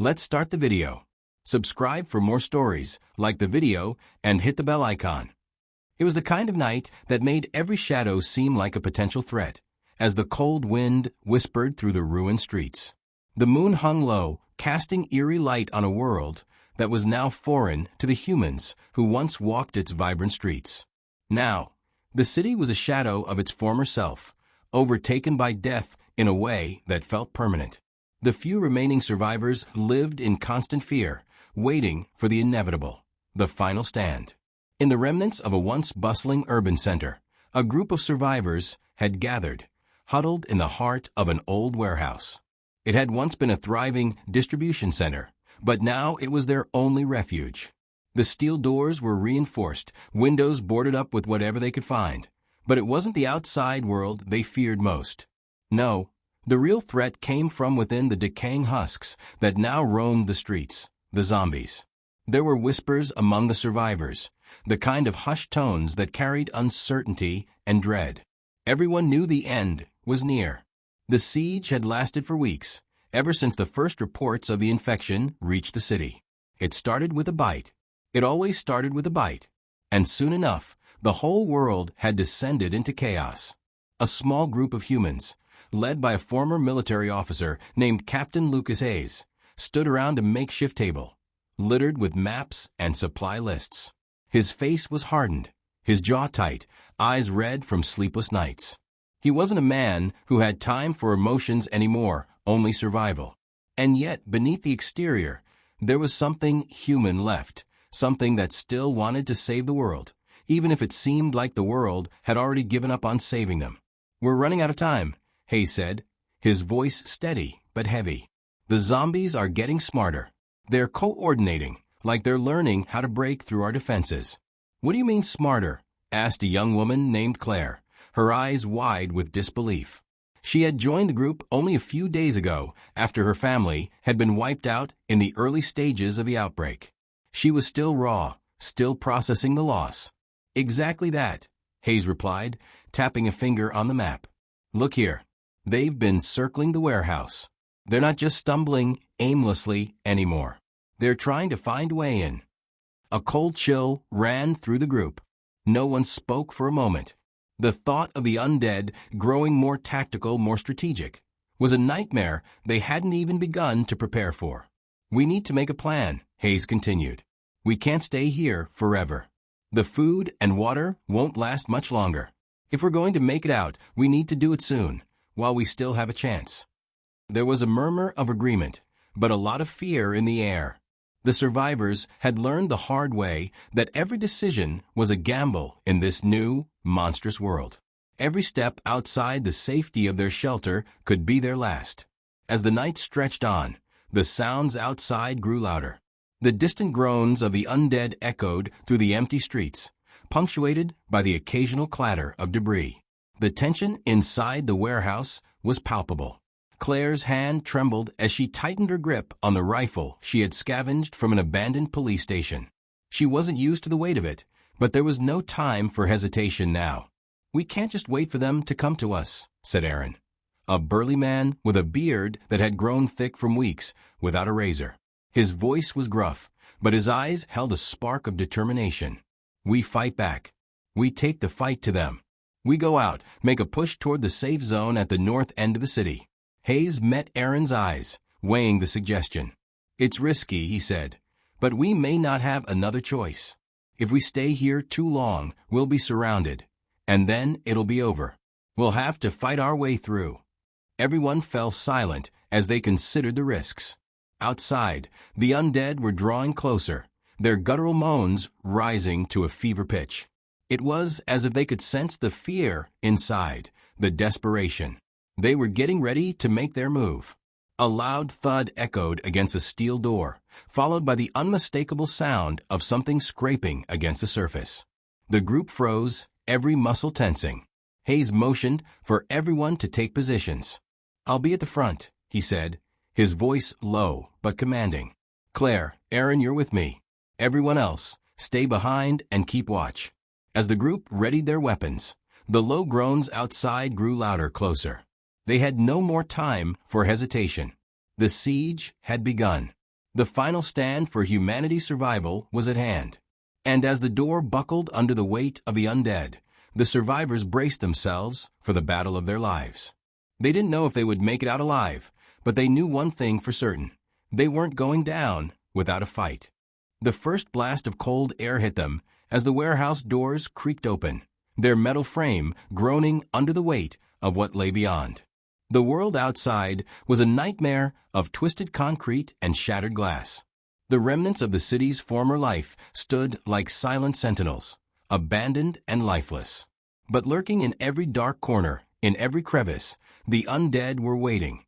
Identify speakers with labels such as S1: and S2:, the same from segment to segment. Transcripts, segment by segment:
S1: Let's start the video. Subscribe for more stories, like the video, and hit the bell icon. It was the kind of night that made every shadow seem like a potential threat, as the cold wind whispered through the ruined streets. The moon hung low, casting eerie light on a world that was now foreign to the humans who once walked its vibrant streets. Now, the city was a shadow of its former self, overtaken by death in a way that felt permanent. The few remaining survivors lived in constant fear, waiting for the inevitable, the final stand. In the remnants of a once bustling urban center, a group of survivors had gathered, huddled in the heart of an old warehouse. It had once been a thriving distribution center, but now it was their only refuge. The steel doors were reinforced, windows boarded up with whatever they could find. But it wasn't the outside world they feared most. No, the real threat came from within the decaying husks that now roamed the streets, the zombies. There were whispers among the survivors, the kind of hushed tones that carried uncertainty and dread. Everyone knew the end was near. The siege had lasted for weeks, ever since the first reports of the infection reached the city. It started with a bite. It always started with a bite. And soon enough, the whole world had descended into chaos. A small group of humans, led by a former military officer named Captain Lucas Hayes, stood around a makeshift table, littered with maps and supply lists. His face was hardened, his jaw tight, eyes red from sleepless nights. He wasn't a man who had time for emotions anymore, only survival. And yet, beneath the exterior, there was something human left, something that still wanted to save the world, even if it seemed like the world had already given up on saving them. "We're running out of time," Hayes said, his voice steady but heavy. "The zombies are getting smarter. They're coordinating, like they're learning how to break through our defenses." "What do you mean smarter?" asked a young woman named Claire, her eyes wide with disbelief. She had joined the group only a few days ago after her family had been wiped out in the early stages of the outbreak. She was still raw, still processing the loss. "Exactly that," Hayes replied, tapping a finger on the map. "Look here. They've been circling the warehouse. They're not just stumbling aimlessly anymore. They're trying to find a way in." A cold chill ran through the group. No one spoke for a moment. The thought of the undead growing more tactical, more strategic, was a nightmare they hadn't even begun to prepare for. "We need to make a plan," Hayes continued. "We can't stay here forever. The food and water won't last much longer. If we're going to make it out, we need to do it soon, while we still have a chance." There was a murmur of agreement, but a lot of fear in the air. The survivors had learned the hard way that every decision was a gamble in this new, monstrous world. Every step outside the safety of their shelter could be their last. As the night stretched on, the sounds outside grew louder. The distant groans of the undead echoed through the empty streets, punctuated by the occasional clatter of debris. The tension inside the warehouse was palpable. Claire's hand trembled as she tightened her grip on the rifle she had scavenged from an abandoned police station. She wasn't used to the weight of it, but there was no time for hesitation now. "We can't just wait for them to come to us," said Aaron, a burly man with a beard that had grown thick from weeks without a razor. His voice was gruff, but his eyes held a spark of determination. "We fight back. We take the fight to them. We go out, make a push toward the safe zone at the north end of the city." Hayes met Aaron's eyes, weighing the suggestion. "It's risky," he said, "but we may not have another choice. If we stay here too long, we'll be surrounded, and then it'll be over. We'll have to fight our way through." Everyone fell silent as they considered the risks. Outside, the undead were drawing closer, their guttural moans rising to a fever pitch. It was as if they could sense the fear inside, the desperation. They were getting ready to make their move. A loud thud echoed against a steel door, followed by the unmistakable sound of something scraping against the surface. The group froze, every muscle tensing. Hayes motioned for everyone to take positions. "I'll be at the front," he said, his voice low but commanding. "Claire, Aaron, you're with me. Everyone else, stay behind and keep watch." As the group readied their weapons, the low groans outside grew louder, closer. They had no more time for hesitation. The siege had begun. The final stand for humanity's survival was at hand. And as the door buckled under the weight of the undead, the survivors braced themselves for the battle of their lives. They didn't know if they would make it out alive, but they knew one thing for certain. They weren't going down without a fight. The first blast of cold air hit them as the warehouse doors creaked open, their metal frame groaning under the weight of what lay beyond. The world outside was a nightmare of twisted concrete and shattered glass. The remnants of the city's former life stood like silent sentinels, abandoned and lifeless. But lurking in every dark corner, in every crevice, the undead were waiting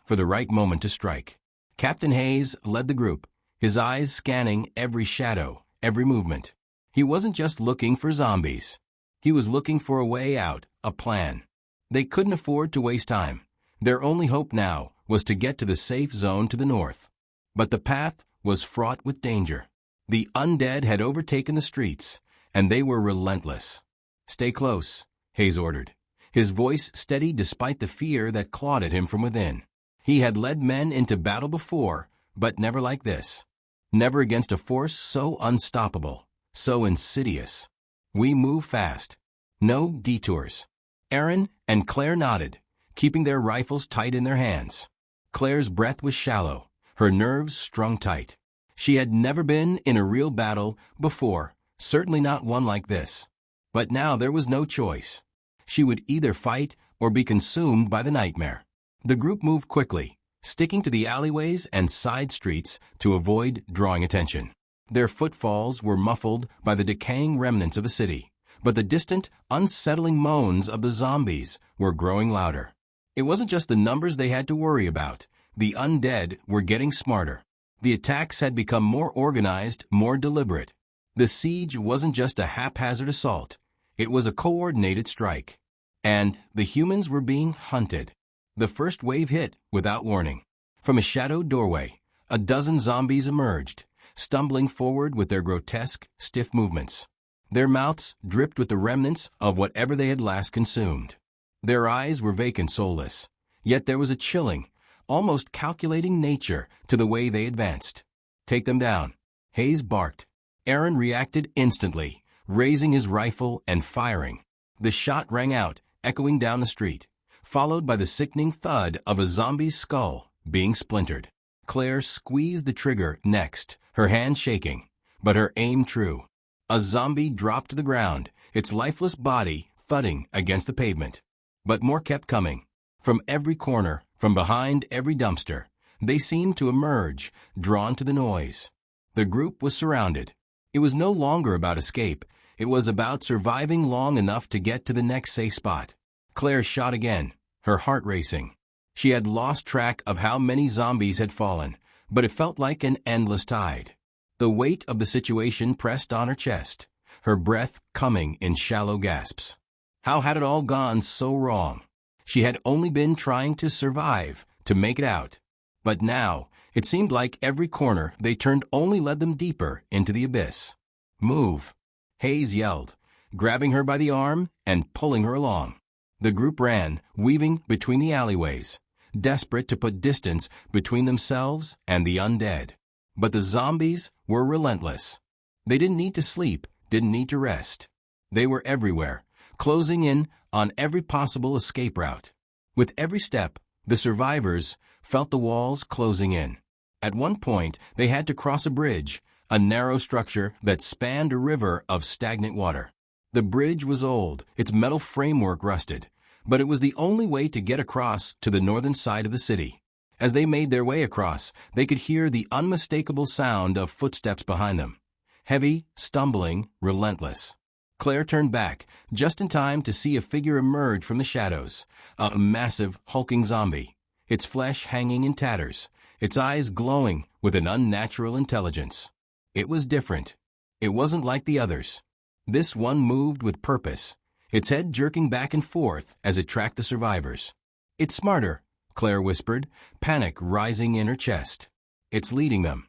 S1: for the right moment to strike. Captain Hayes led the group, his eyes scanning every shadow, every movement. He wasn't just looking for zombies. He was looking for a way out, a plan. They couldn't afford to waste time. Their only hope now was to get to the safe zone to the north. But the path was fraught with danger. The undead had overtaken the streets, and they were relentless. "Stay close," Hayes ordered, his voice steady despite the fear that clawed at him from within. He had led men into battle before, but never like this. Never against a force so unstoppable, so insidious. "We move fast. No detours." Aaron and Claire nodded, keeping their rifles tight in their hands. Claire's breath was shallow, her nerves strung tight. She had never been in a real battle before, certainly not one like this. But now there was no choice. She would either fight or be consumed by the nightmare. The group moved quickly, sticking to the alleyways and side streets to avoid drawing attention. Their footfalls were muffled by the decaying remnants of the city, but the distant, unsettling moans of the zombies were growing louder. It wasn't just the numbers they had to worry about. The undead were getting smarter. The attacks had become more organized, more deliberate. The siege wasn't just a haphazard assault. It was a coordinated strike. And the humans were being hunted. The first wave hit without warning. From a shadowed doorway, a dozen zombies emerged, stumbling forward with their grotesque, stiff movements. Their mouths dripped with the remnants of whatever they had last consumed. Their eyes were vacant, soulless. Yet there was a chilling, almost calculating nature to the way they advanced. "Take them down," Hayes barked. Aaron reacted instantly, raising his rifle and firing. The shot rang out, echoing down the street, followed by the sickening thud of a zombie's skull being splintered. Claire squeezed the trigger next, her hand shaking, but her aim true. A zombie dropped to the ground, its lifeless body thudding against the pavement. But more kept coming. From every corner, from behind every dumpster, they seemed to emerge, drawn to the noise. The group was surrounded. It was no longer about escape. It was about surviving long enough to get to the next safe spot. Claire shot again, her heart racing. She had lost track of how many zombies had fallen, but it felt like an endless tide. The weight of the situation pressed on her chest, her breath coming in shallow gasps. How had it all gone so wrong? She had only been trying to survive, to make it out. But now, it seemed like every corner they turned only led them deeper into the abyss. "Move," Hayes yelled, grabbing her by the arm and pulling her along. The group ran, weaving between the alleyways, desperate to put distance between themselves and the undead. But the zombies were relentless. They didn't need to sleep, didn't need to rest. They were everywhere, closing in on every possible escape route. With every step, the survivors felt the walls closing in. At one point, they had to cross a bridge, a narrow structure that spanned a river of stagnant water. The bridge was old, its metal framework rusted, but it was the only way to get across to the northern side of the city. As they made their way across, they could hear the unmistakable sound of footsteps behind them. Heavy, stumbling, relentless. Claire turned back, just in time to see a figure emerge from the shadows, a massive, hulking zombie, its flesh hanging in tatters, its eyes glowing with an unnatural intelligence. It was different. It wasn't like the others. This one moved with purpose, its head jerking back and forth as it tracked the survivors. "It's smarter," Claire whispered, panic rising in her chest. "It's leading them."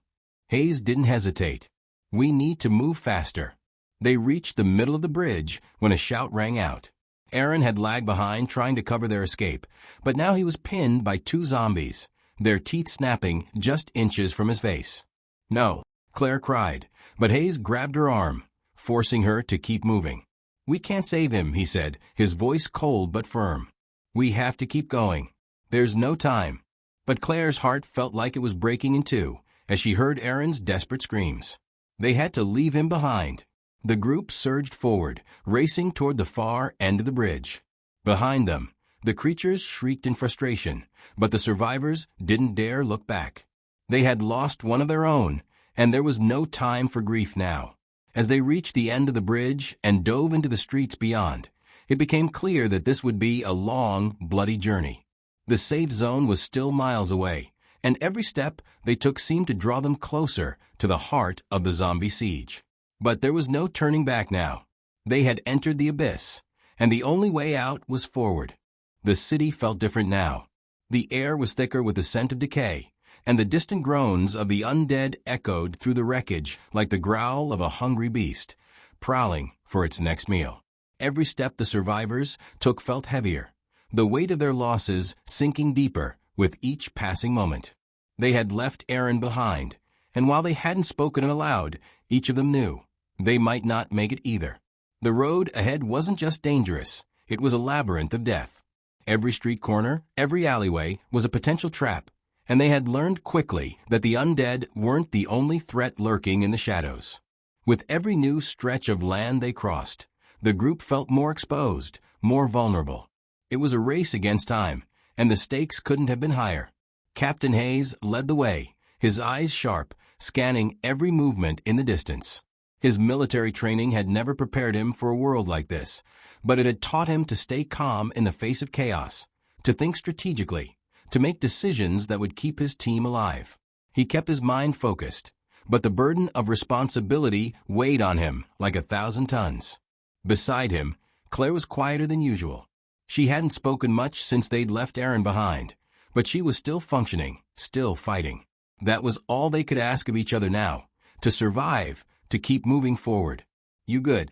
S1: Hayes didn't hesitate. "We need to move faster." They reached the middle of the bridge when a shout rang out. Aaron had lagged behind trying to cover their escape, but now he was pinned by two zombies, their teeth snapping just inches from his face. "No," Claire cried, but Hayes grabbed her arm, forcing her to keep moving. "We can't save him," he said, his voice cold but firm. "We have to keep going. There's no time." But Claire's heart felt like it was breaking in two as she heard Aaron's desperate screams. They had to leave him behind. The group surged forward, racing toward the far end of the bridge. Behind them, the creatures shrieked in frustration, but the survivors didn't dare look back. They had lost one of their own, and there was no time for grief now. As they reached the end of the bridge and dove into the streets beyond, it became clear that this would be a long, bloody journey. The safe zone was still miles away, and every step they took seemed to draw them closer to the heart of the zombie siege. But there was no turning back now. They had entered the abyss, and the only way out was forward. The city felt different now. The air was thicker with the scent of decay, and the distant groans of the undead echoed through the wreckage like the growl of a hungry beast, prowling for its next meal. Every step the survivors took felt heavier, the weight of their losses sinking deeper with each passing moment. They had left Aaron behind, and while they hadn't spoken it aloud, each of them knew they might not make it either. The road ahead wasn't just dangerous, it was a labyrinth of death. Every street corner, every alleyway was a potential trap, and they had learned quickly that the undead weren't the only threat lurking in the shadows. With every new stretch of land they crossed, the group felt more exposed, more vulnerable. It was a race against time, and the stakes couldn't have been higher. Captain Hayes led the way, his eyes sharp, scanning every movement in the distance. His military training had never prepared him for a world like this, but it had taught him to stay calm in the face of chaos, to think strategically, to make decisions that would keep his team alive. He kept his mind focused, but the burden of responsibility weighed on him like 1,000 tons. Beside him, Claire was quieter than usual. She hadn't spoken much since they'd left Aaron behind, but she was still functioning, still fighting. That was all they could ask of each other now, to survive, to keep moving forward. "You good?"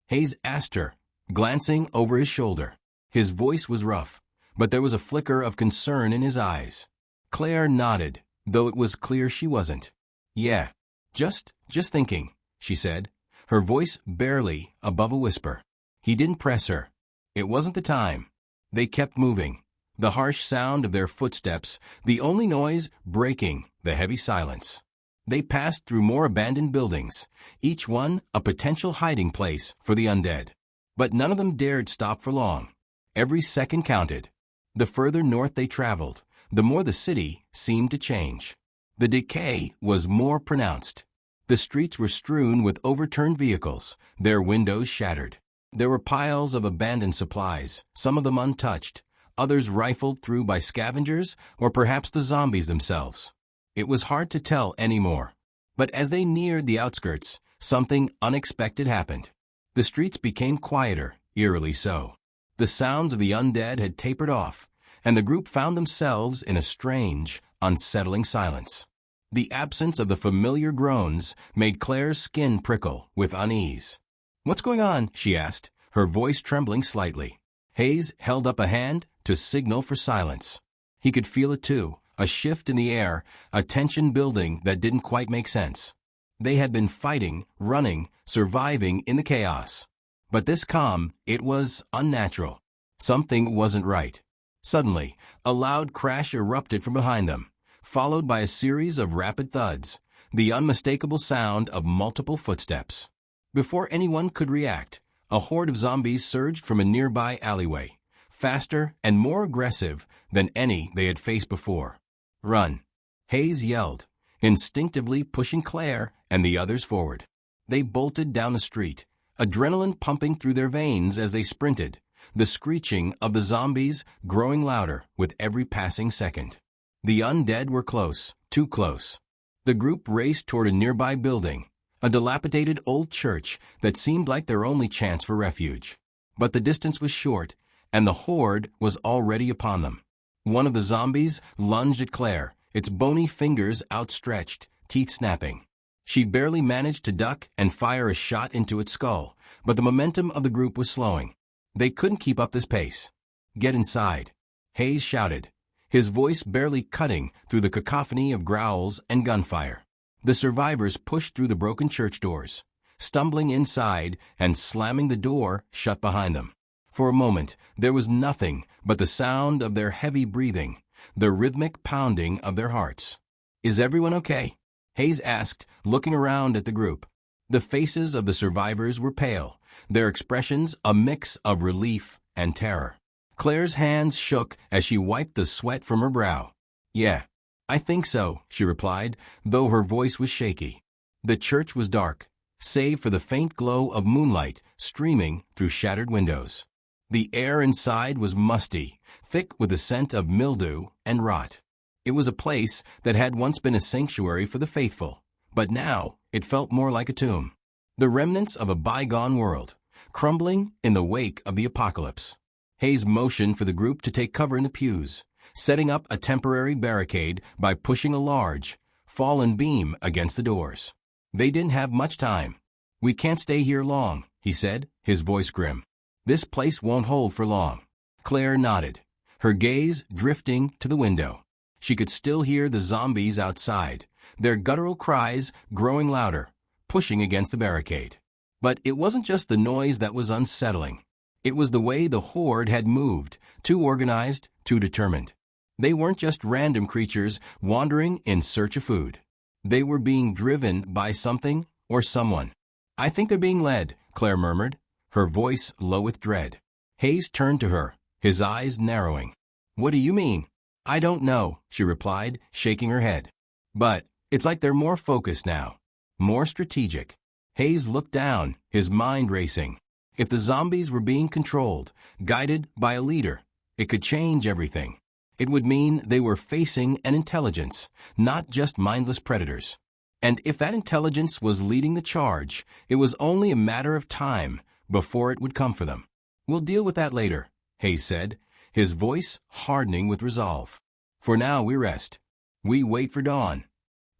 S1: Hayes asked her, glancing over his shoulder. His voice was rough, but there was a flicker of concern in his eyes. Claire nodded, though it was clear she wasn't. "Yeah, just thinking," she said, her voice barely above a whisper. He didn't press her. It wasn't the time. They kept moving, the harsh sound of their footsteps, the only noise breaking the heavy silence. They passed through more abandoned buildings, each one a potential hiding place for the undead. But none of them dared stop for long. Every second counted. The further north they traveled, the more the city seemed to change. The decay was more pronounced. The streets were strewn with overturned vehicles, their windows shattered. There were piles of abandoned supplies, some of them untouched, others rifled through by scavengers or perhaps the zombies themselves. It was hard to tell anymore. But as they neared the outskirts, something unexpected happened. The streets became quieter, eerily so. The sounds of the undead had tapered off, and the group found themselves in a strange, unsettling silence. The absence of the familiar groans made Claire's skin prickle with unease. "What's going on?" she asked, her voice trembling slightly. Hayes held up a hand to signal for silence. He could feel it too, a shift in the air, a tension building that didn't quite make sense. They had been fighting, running, surviving in the chaos. But this calm, it was unnatural. Something wasn't right. Suddenly, a loud crash erupted from behind them, followed by a series of rapid thuds, the unmistakable sound of multiple footsteps. Before anyone could react, a horde of zombies surged from a nearby alleyway, faster and more aggressive than any they had faced before. "Run!" Hayes yelled, instinctively pushing Claire and the others forward. They bolted down the street, adrenaline pumping through their veins as they sprinted, the screeching of the zombies growing louder with every passing second. The undead were close, too close. The group raced toward a nearby building, a dilapidated old church that seemed like their only chance for refuge. But the distance was short, and the horde was already upon them. One of the zombies lunged at Claire, its bony fingers outstretched, teeth snapping. She barely managed to duck and fire a shot into its skull, but the momentum of the group was slowing. They couldn't keep up this pace. "Get inside," Hayes shouted, his voice barely cutting through the cacophony of growls and gunfire. The survivors pushed through the broken church doors, stumbling inside and slamming the door shut behind them. For a moment, there was nothing but the sound of their heavy breathing, the rhythmic pounding of their hearts. "Is everyone okay?" Hayes asked, looking around at the group. The faces of the survivors were pale, their expressions a mix of relief and terror. Claire's hands shook as she wiped the sweat from her brow. "Yeah, I think so," she replied, though her voice was shaky. The church was dark, save for the faint glow of moonlight streaming through shattered windows. The air inside was musty, thick with the scent of mildew and rot. It was a place that had once been a sanctuary for the faithful, but now it felt more like a tomb. The remnants of a bygone world, crumbling in the wake of the apocalypse. Hayes motioned for the group to take cover in the pews, setting up a temporary barricade by pushing a large, fallen beam against the doors. They didn't have much time. "We can't stay here long," he said, his voice grim. "This place won't hold for long." Claire nodded, her gaze drifting to the window. She could still hear the zombies outside, their guttural cries growing louder, pushing against the barricade. But it wasn't just the noise that was unsettling. It was the way the horde had moved, too organized, too determined. They weren't just random creatures wandering in search of food. They were being driven by something or someone. "I think they're being led," Claire murmured, her voice low with dread. Hayes turned to her, his eyes narrowing. "What do you mean?" "I don't know," she replied, shaking her head. "But it's like they're more focused now, more strategic." Hayes looked down, his mind racing. If the zombies were being controlled, guided by a leader, it could change everything. It would mean they were facing an intelligence, not just mindless predators. And if that intelligence was leading the charge, it was only a matter of time before it would come for them. "We'll deal with that later," Hayes said, his voice hardening with resolve. "For now we rest. We wait for dawn."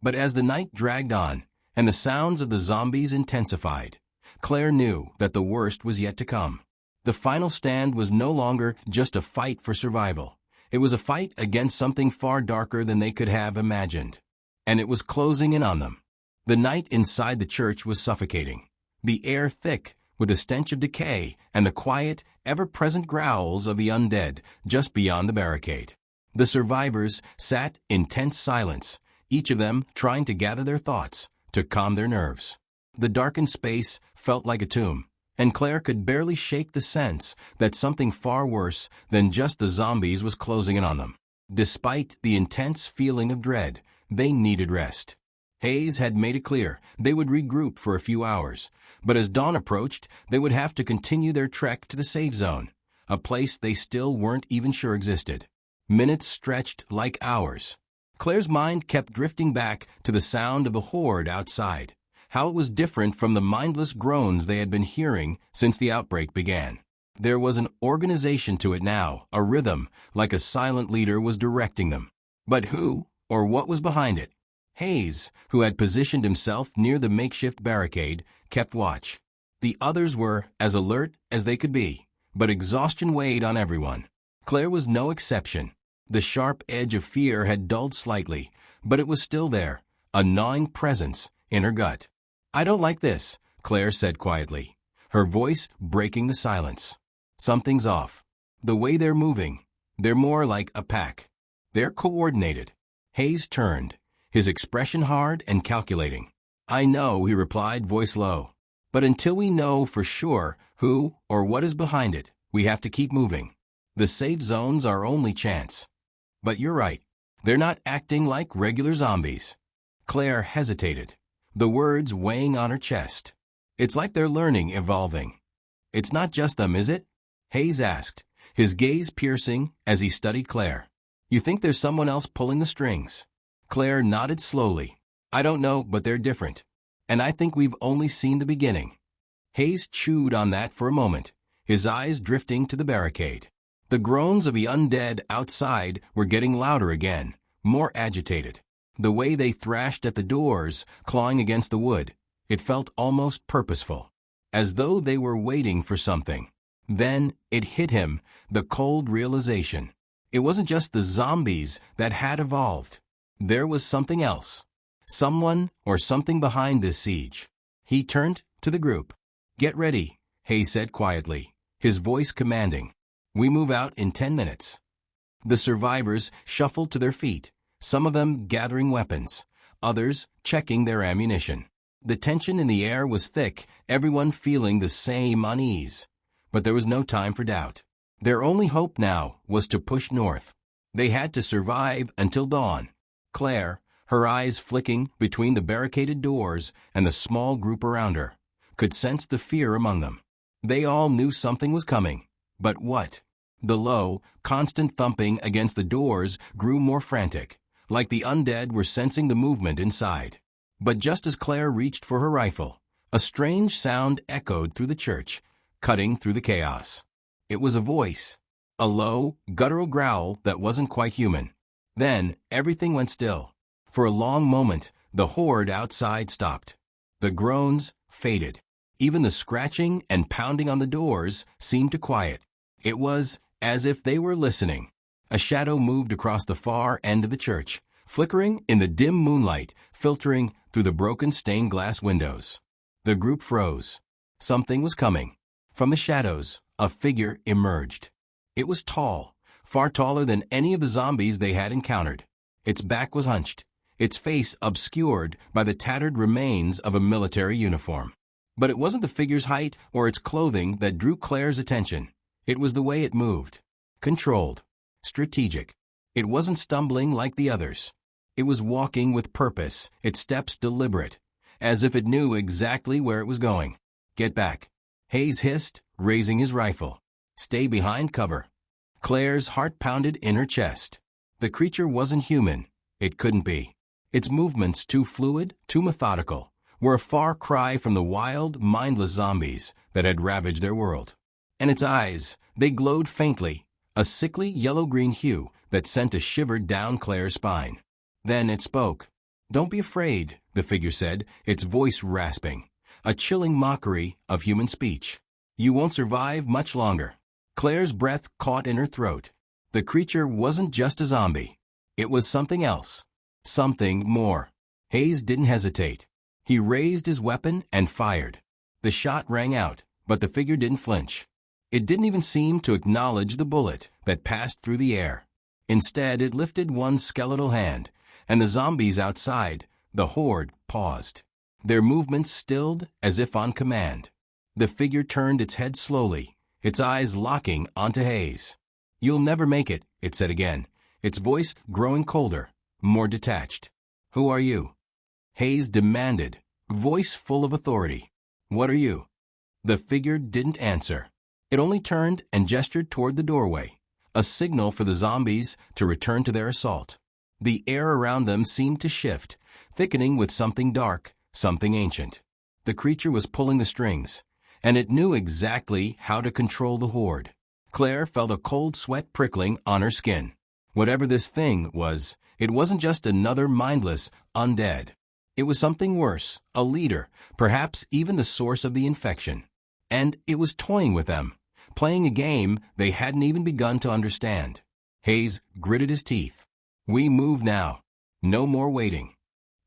S1: But as the night dragged on, and the sounds of the zombies intensified, Claire knew that the worst was yet to come. The final stand was no longer just a fight for survival. It was a fight against something far darker than they could have imagined. And it was closing in on them. The night inside the church was suffocating, the air thick with the stench of decay and the quiet, ever-present growls of the undead just beyond the barricade. The survivors sat in tense silence, each of them trying to gather their thoughts, to calm their nerves. The darkened space felt like a tomb, and Claire could barely shake the sense that something far worse than just the zombies was closing in on them. Despite the intense feeling of dread, they needed rest. Hayes had made it clear they would regroup for a few hours, but as dawn approached, they would have to continue their trek to the safe zone, a place they still weren't even sure existed. Minutes stretched like hours. Claire's mind kept drifting back to the sound of the horde outside, how it was different from the mindless groans they had been hearing since the outbreak began. There was an organization to it now, a rhythm, like a silent leader was directing them. But who or what was behind it? Hayes, who had positioned himself near the makeshift barricade, kept watch. The others were as alert as they could be, but exhaustion weighed on everyone. Claire was no exception. The sharp edge of fear had dulled slightly, but it was still there, a gnawing presence in her gut. "I don't like this," Claire said quietly, her voice breaking the silence. "Something's off. The way they're moving, they're more like a pack. They're coordinated." Hayes turned, his expression hard and calculating. "I know," he replied, voice low. "But until we know for sure who or what is behind it, we have to keep moving. The safe zone's our only chance." "But you're right. They're not acting like regular zombies." Claire hesitated, the words weighing on her chest. "It's like they're learning, evolving." "It's not just them, is it?" Hayes asked, his gaze piercing as he studied Claire. "You think there's someone else pulling the strings?" Claire nodded slowly. "I don't know, but they're different. And I think we've only seen the beginning." Hayes chewed on that for a moment, his eyes drifting to the barricade. The groans of the undead outside were getting louder again, more agitated. The way they thrashed at the doors, clawing against the wood, it felt almost purposeful, as though they were waiting for something. Then it hit him, the cold realization. It wasn't just the zombies that had evolved. There was something else. Someone or something behind this siege. He turned to the group. "Get ready," Hayes said quietly, his voice commanding. "We move out in 10 minutes." The survivors shuffled to their feet, some of them gathering weapons, others checking their ammunition. The tension in the air was thick, everyone feeling the same unease. But there was no time for doubt. Their only hope now was to push north. They had to survive until dawn. Claire, her eyes flicking between the barricaded doors and the small group around her, could sense the fear among them. They all knew something was coming. But what? The low, constant thumping against the doors grew more frantic, like the undead were sensing the movement inside. But just as Claire reached for her rifle, a strange sound echoed through the church, cutting through the chaos. It was a voice, a low, guttural growl that wasn't quite human. Then everything went still. For a long moment, the horde outside stopped. The groans faded. Even the scratching and pounding on the doors seemed to quiet. It was as if they were listening. A shadow moved across the far end of the church, flickering in the dim moonlight, filtering through the broken stained glass windows. The group froze. Something was coming. From the shadows, a figure emerged. It was tall, far taller than any of the zombies they had encountered. Its back was hunched, its face obscured by the tattered remains of a military uniform. But it wasn't the figure's height or its clothing that drew Claire's attention. It was the way it moved. Controlled. Strategic. It wasn't stumbling like the others. It was walking with purpose, its steps deliberate, as if it knew exactly where it was going. "Get back," Hayes hissed, raising his rifle. "Stay behind cover." Claire's heart pounded in her chest. The creature wasn't human. It couldn't be. Its movements, too fluid, too methodical, were a far cry from the wild, mindless zombies that had ravaged their world. And its eyes, they glowed faintly, a sickly yellow-green hue that sent a shiver down Claire's spine. Then it spoke. "Don't be afraid," the figure said, its voice rasping, a chilling mockery of human speech. "You won't survive much longer." Claire's breath caught in her throat. The creature wasn't just a zombie. It was something else. Something more. Hayes didn't hesitate. He raised his weapon and fired. The shot rang out, but the figure didn't flinch. It didn't even seem to acknowledge the bullet that passed through the air. Instead, it lifted one skeletal hand, and the zombies outside, the horde, paused. Their movements stilled as if on command. The figure turned its head slowly, its eyes locking onto Hayes. "You'll never make it," it said again, its voice growing colder, more detached. "Who are you?" Hayes demanded, voice full of authority. "What are you?" The figure didn't answer. It only turned and gestured toward the doorway, a signal for the zombies to return to their assault. The air around them seemed to shift, thickening with something dark, something ancient. The creature was pulling the strings, and it knew exactly how to control the horde. Claire felt a cold sweat prickling on her skin. Whatever this thing was, it wasn't just another mindless undead. It was something worse, a leader, perhaps even the source of the infection. And it was toying with them, playing a game they hadn't even begun to understand. Hayes gritted his teeth. "We move now. No more waiting."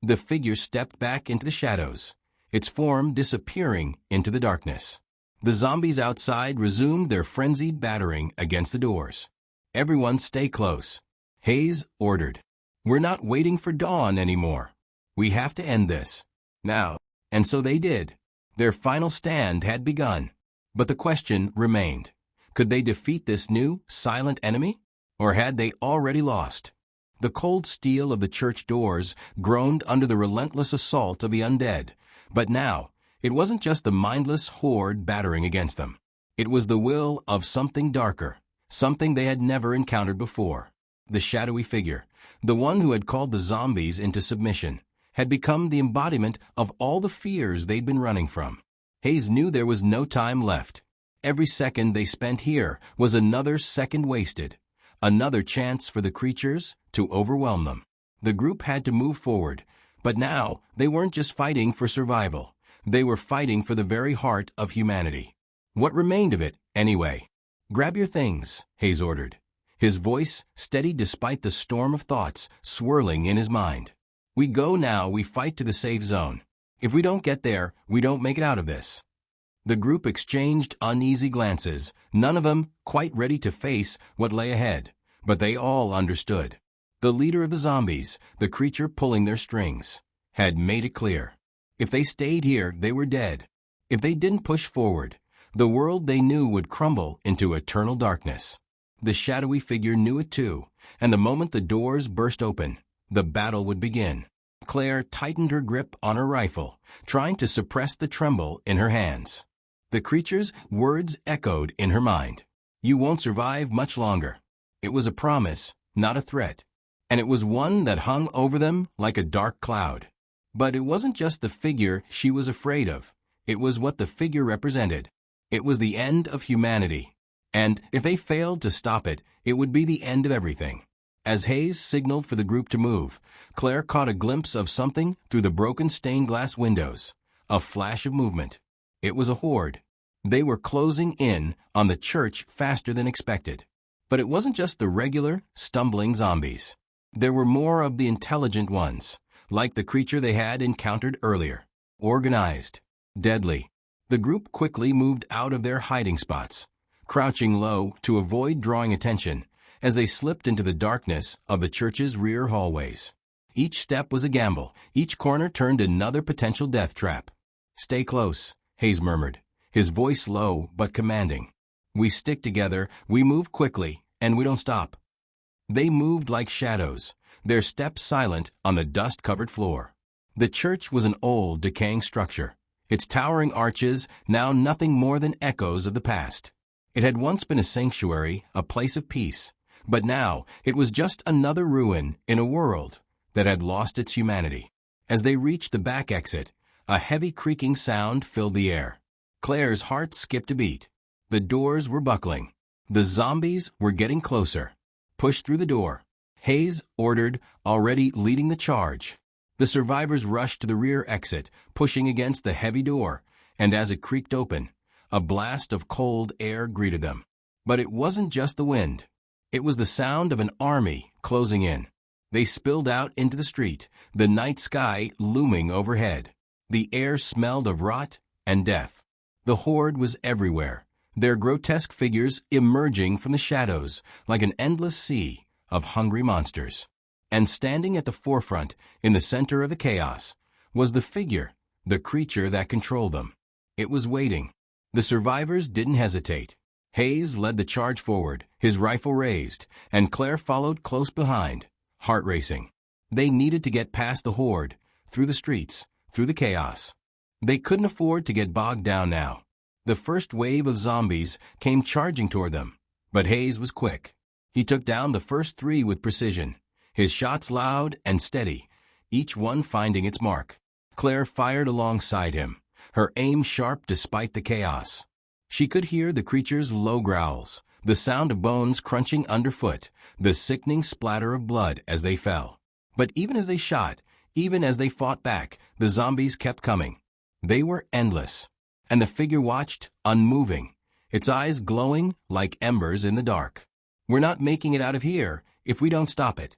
S1: The figure stepped back into the shadows, its form disappearing into the darkness. The zombies outside resumed their frenzied battering against the doors. "Everyone stay close," Hayes ordered. "We're not waiting for dawn anymore. We have to end this. Now." And so they did. Their final stand had begun. But the question remained. Could they defeat this new, silent enemy? Or had they already lost? The cold steel of the church doors groaned under the relentless assault of the undead. But now, it wasn't just the mindless horde battering against them. It was the will of something darker, something they had never encountered before. The shadowy figure, the one who had called the zombies into submission, had become the embodiment of all the fears they'd been running from. Hayes knew there was no time left. Every second they spent here was another second wasted, another chance for the creatures to overwhelm them. The group had to move forward, but now they weren't just fighting for survival. They were fighting for the very heart of humanity. What remained of it, anyway? "Grab your things," Hayes ordered. his voice steady despite the storm of thoughts swirling in his mind. "We go now, we fight to the safe zone. If we don't get there, we don't make it out of this." The group exchanged uneasy glances, none of them quite ready to face what lay ahead, but they all understood. The leader of the zombies, the creature pulling their strings, had made it clear. If they stayed here, they were dead. If they didn't push forward, the world they knew would crumble into eternal darkness. The shadowy figure knew it too, and the moment the doors burst open, the battle would begin. Claire tightened her grip on her rifle, trying to suppress the tremble in her hands. The creature's words echoed in her mind. "You won't survive much longer." It was a promise, not a threat, and it was one that hung over them like a dark cloud. But it wasn't just the figure she was afraid of. It was what the figure represented. It was the end of humanity. And if they failed to stop it, it would be the end of everything. As Hayes signaled for the group to move, Claire caught a glimpse of something through the broken stained glass windows. A flash of movement. It was a horde. They were closing in on the church faster than expected. But it wasn't just the regular, stumbling zombies. There were more of the intelligent ones, like the creature they had encountered earlier. Organized. Deadly. The group quickly moved out of their hiding spots, crouching low to avoid drawing attention as they slipped into the darkness of the church's rear hallways. Each step was a gamble. Each corner turned another potential death trap. "Stay close," Hayes murmured, his voice low but commanding. "We stick together, we move quickly, and we don't stop." They moved like shadows, their steps silent on the dust-covered floor. The church was an old, decaying structure, its towering arches now nothing more than echoes of the past. It had once been a sanctuary, a place of peace, but now it was just another ruin in a world that had lost its humanity. As they reached the back exit, a heavy creaking sound filled the air. Claire's heart skipped a beat. The doors were buckling. The zombies were getting closer. "Push through the door," Hayes ordered, already leading the charge. The survivors rushed to the rear exit, pushing against the heavy door, and as it creaked open, a blast of cold air greeted them. But it wasn't just the wind. It was the sound of an army closing in. They spilled out into the street, the night sky looming overhead. The air smelled of rot and death. The horde was everywhere, their grotesque figures emerging from the shadows like an endless sea of hungry monsters. And standing at the forefront, in the center of the chaos, was the figure, the creature that controlled them. It was waiting. The survivors didn't hesitate. Hayes led the charge forward, his rifle raised, and Claire followed close behind, heart racing. They needed to get past the horde, through the streets, through the chaos. They couldn't afford to get bogged down now. The first wave of zombies came charging toward them, but Hayes was quick. He took down the first three with precision, his shots loud and steady, each one finding its mark. Claire fired alongside him, her aim sharp despite the chaos. She could hear the creature's low growls, the sound of bones crunching underfoot, the sickening splatter of blood as they fell. But even as they shot, even as they fought back, the zombies kept coming. They were endless, and the figure watched, unmoving, its eyes glowing like embers in the dark. "We're not making it out of here if we don't stop it."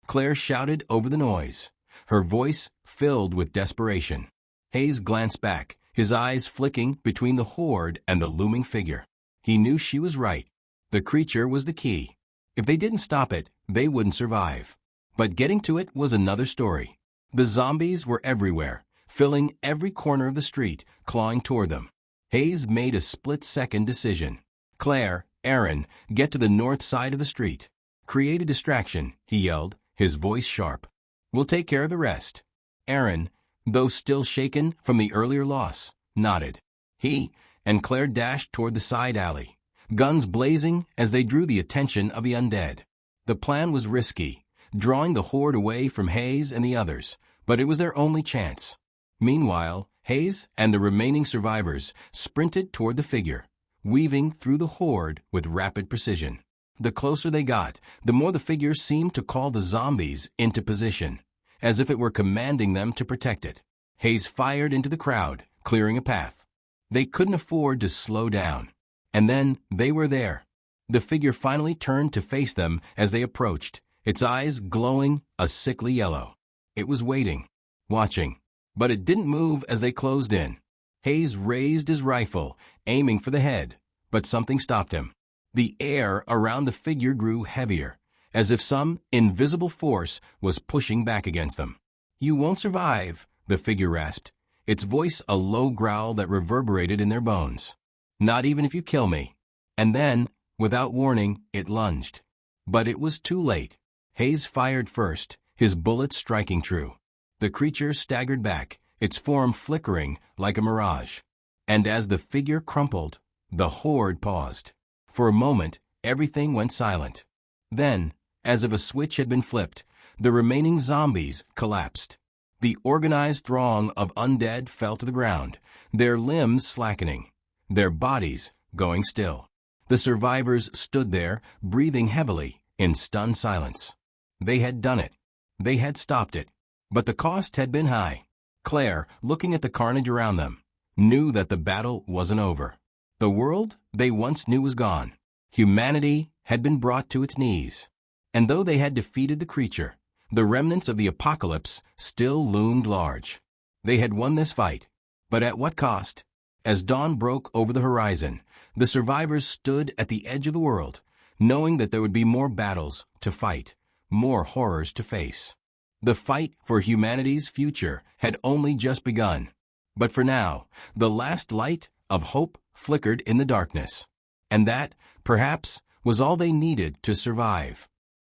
S1: Claire shouted over the noise, her voice filled with desperation. Hayes glanced back, his eyes flicking between the horde and the looming figure. He knew she was right. The creature was the key. If they didn't stop it, they wouldn't survive. But getting to it was another story. The zombies were everywhere, filling every corner of the street, clawing toward them. Hayes made a split-second decision. "Claire, Aaron, get to the north side of the street. Create a distraction," he yelled, his voice sharp. "We'll take care of the rest." Aaron, though still shaken from the earlier loss, nodded. He and Claire dashed toward the side alley, guns blazing as they drew the attention of the undead. The plan was risky, drawing the horde away from Hayes and the others, but it was their only chance. Meanwhile, Hayes and the remaining survivors sprinted toward the figure, weaving through the horde with rapid precision. The closer they got, the more the figure seemed to call the zombies into position, as if it were commanding them to protect it. Hayes fired into the crowd, clearing a path. They couldn't afford to slow down. And then they were there. The figure finally turned to face them as they approached, its eyes glowing a sickly yellow. It was waiting, watching, but it didn't move as they closed in. Hayes raised his rifle, aiming for the head, but something stopped him. The air around the figure grew heavier, as if some invisible force was pushing back against them. "You won't survive," the figure rasped, its voice a low growl that reverberated in their bones. "Not even if you kill me." And then, without warning, it lunged. But it was too late. Hayes fired first, his bullets striking true. The creature staggered back, its form flickering like a mirage. And as the figure crumpled, the horde paused. For a moment, everything went silent. Then, as if a switch had been flipped, the remaining zombies collapsed. The organized throng of undead fell to the ground, their limbs slackening, their bodies going still. The survivors stood there, breathing heavily, in stunned silence. They had done it. They had stopped it. But the cost had been high. Claire, looking at the carnage around them, knew that the battle wasn't over. The world they once knew was gone. Humanity had been brought to its knees. And though they had defeated the creature, the remnants of the apocalypse still loomed large. They had won this fight, but at what cost? As dawn broke over the horizon, the survivors stood at the edge of the world, knowing that there would be more battles to fight, more horrors to face. The fight for humanity's future had only just begun. But for now, the last light of hope flickered in the darkness. And that, perhaps, was all they needed to survive.